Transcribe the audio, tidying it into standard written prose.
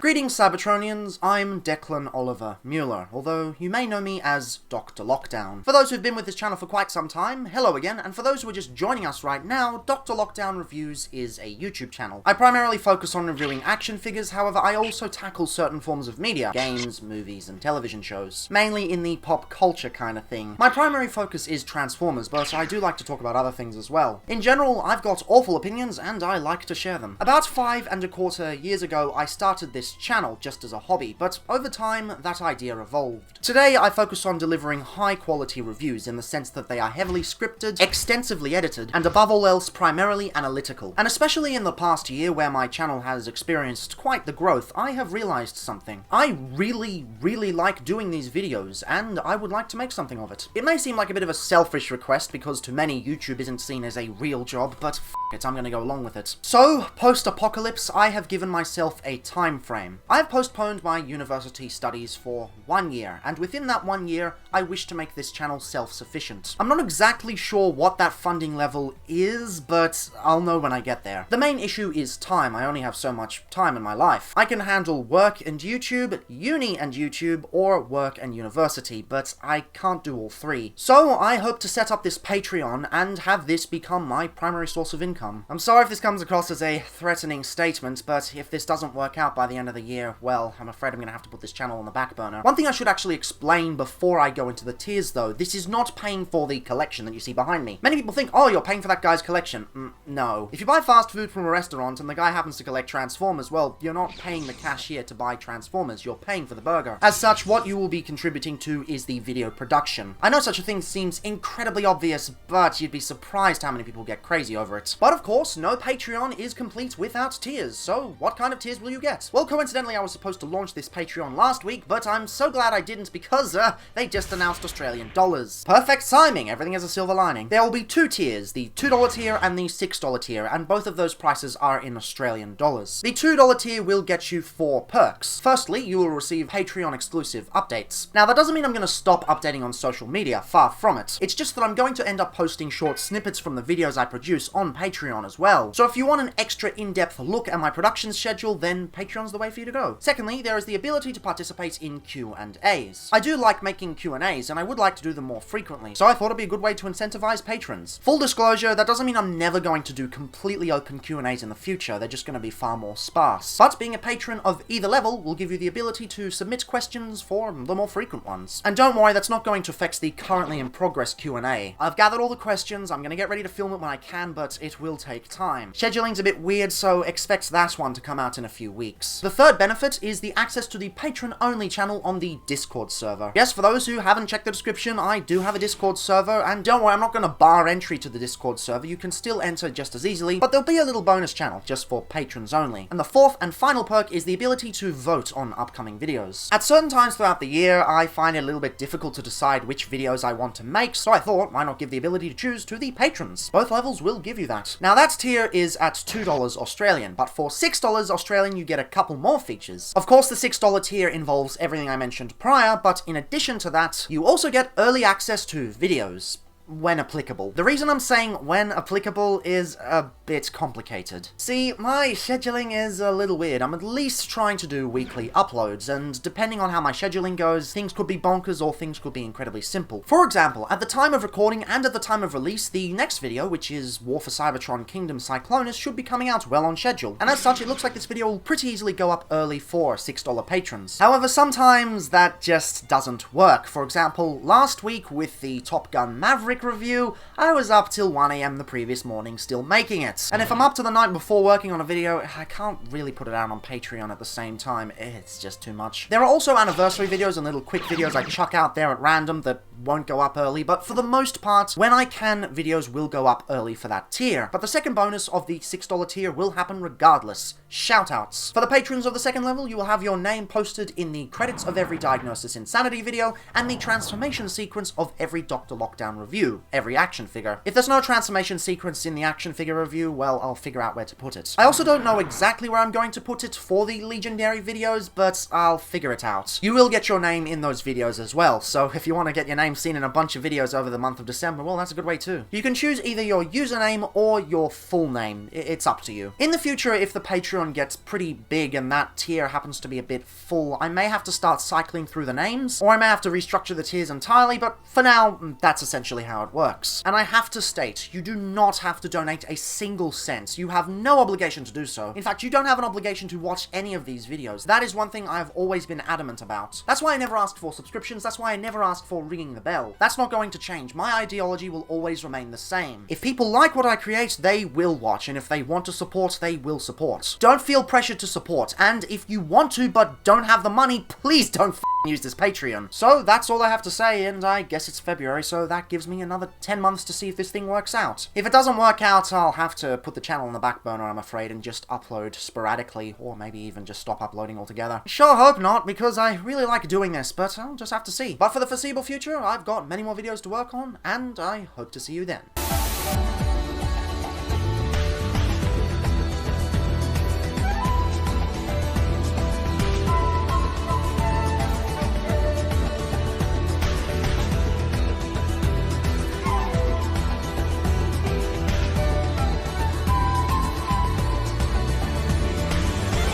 Greetings Cybertronians, I'm Declan Oliver Mueller, although you may know me as DrLockdown. For those who've been with this channel for quite some time, hello again, and for those who are just joining us right now, DrLockdown Reviews is a YouTube channel. I primarily focus on reviewing action figures, however I also tackle certain forms of media, games, movies, and television shows, mainly in the pop culture kind of thing. My primary focus is Transformers, but I do like to talk about other things as well. In general, I've got awful opinions, and I like to share them. About 5¼ years ago, I started this channel just as a hobby, but over time, that idea evolved. Today, I focus on delivering high-quality reviews in the sense that they are heavily scripted, extensively edited, and above all else, primarily analytical. And especially in the past year, where my channel has experienced quite the growth, I have realized something. I really like doing these videos, and I would like to make something of it. It may seem like a bit of a selfish request, because to many, YouTube isn't seen as a real job, but f*** it, I'm gonna go along with it. So, post-apocalypse, I have given myself a time frame. I have postponed my university studies for 1 year, and within that 1 year, I wish to make this channel self-sufficient. I'm not exactly sure what that funding level is, but I'll know when I get there. The main issue is time. I only have so much time in my life. I can handle work and YouTube, uni and YouTube, or work and university, but I can't do all three. So I hope to set up this Patreon and have this become my primary source of income. I'm sorry if this comes across as a threatening statement, but if this doesn't work out by the end of the year, well, I'm afraid I'm gonna have to put this channel on the back burner. One thing I should actually explain before I go into the tiers though, this is not paying for the collection that you see behind me. Many people think, oh, you're paying for that guy's collection. No. If you buy fast food from a restaurant and the guy happens to collect Transformers, well, you're not paying the cashier to buy Transformers, you're paying for the burger. As such, what you will be contributing to is the video production. I know such a thing seems incredibly obvious, but you'd be surprised how many people get crazy over it. But of course, no Patreon is complete without tiers, so what kind of tiers will you get? Well, coincidentally, I was supposed to launch this Patreon last week, but I'm so glad I didn't because, they just announced Australian dollars. Perfect timing, everything has a silver lining. There will be two tiers, the $2 tier and the $6 tier, and both of those prices are in Australian dollars. The $2 tier will get you 4 perks. Firstly, you will receive Patreon exclusive updates. Now, that doesn't mean I'm going to stop updating on social media, far from it. It's just that I'm going to end up posting short snippets from the videos I produce on Patreon as well. So if you want an extra in-depth look at my production schedule, then Patreon's the way for you to go. Secondly, there is the ability to participate in Q&As. I do like making Q&As, and I would like to do them more frequently, so I thought it'd be a good way to incentivize patrons. Full disclosure, that doesn't mean I'm never going to do completely open Q&As in the future, they're just going to be far more sparse. But being a patron of either level will give you the ability to submit questions for the more frequent ones. And don't worry, that's not going to affect the currently in progress Q&A. I've gathered all the questions, I'm going to get ready to film it when I can, but it will take time. Scheduling's a bit weird, so expect that one to come out in a few weeks. The third benefit is the access to the patron-only channel on the Discord server. Yes, for those who haven't checked the description, I do have a Discord server, and don't worry, I'm not going to bar entry to the Discord server, you can still enter just as easily, but there'll be a little bonus channel, just for patrons only. And the fourth and final perk is the ability to vote on upcoming videos. At certain times throughout the year, I find it a little bit difficult to decide which videos I want to make, so I thought, why not give the ability to choose to the patrons? Both levels will give you that. Now that tier is at $2 Australian, but for $6 Australian you get a couple more features. Of course, the $6 tier involves everything I mentioned prior, but in addition to that, you also get early access to videos. When applicable. The reason I'm saying when applicable is a bit complicated. See, my scheduling is a little weird. I'm at least trying to do weekly uploads, and depending on how my scheduling goes, things could be bonkers or things could be incredibly simple. For example, at the time of recording and at the time of release, the next video, which is War for Cybertron Kingdom Cyclonus, should be coming out well on schedule, and as such, it looks like this video will pretty easily go up early for $6 patrons. However, sometimes that just doesn't work. For example, last week with the Top Gun Maverick review, I was up till 1 AM the previous morning still making it. And if I'm up to the night before working on a video, I can't really put it out on Patreon at the same time, it's just too much. There are also anniversary videos and little quick videos I chuck out there at random that won't go up early, but for the most part, when I can, videos will go up early for that tier. But the second bonus of the $6 tier will happen regardless. Shoutouts. For the patrons of the second level, you will have your name posted in the credits of every Diagnosis Insanity video and the transformation sequence of every DrLockdown review, every action figure. If there's no transformation sequence in the action figure review, well, I'll figure out where to put it. I also don't know exactly where I'm going to put it for the Legendary videos, but I'll figure it out. You will get your name in those videos as well, so if you want to get your name username seen in a bunch of videos over the month of December, well, that's a good way too. You can choose either your username or your full name. It's up to you. In the future, if the Patreon gets pretty big and that tier happens to be a bit full, I may have to start cycling through the names, or I may have to restructure the tiers entirely, but for now, that's essentially how it works. And I have to state, you do not have to donate a single cent. You have no obligation to do so. In fact, you don't have an obligation to watch any of these videos. That is one thing I've always been adamant about. That's why I never asked for subscriptions, that's why I never asked for ringing the bell. That's not going to change. My ideology will always remain the same. If people like what I create, they will watch, and if they want to support, they will support. Don't feel pressured to support, and if you want to but don't have the money, please don't use this Patreon. So that's all I have to say, and I guess it's February, so that gives me another 10 months to see if this thing works out. If it doesn't work out, I'll have to put the channel on the back burner, I'm afraid, and just upload sporadically, or maybe even just stop uploading altogether. Sure hope not, because I really like doing this, but I'll just have to see. But for the foreseeable future, I've got many more videos to work on, and I hope to see you then.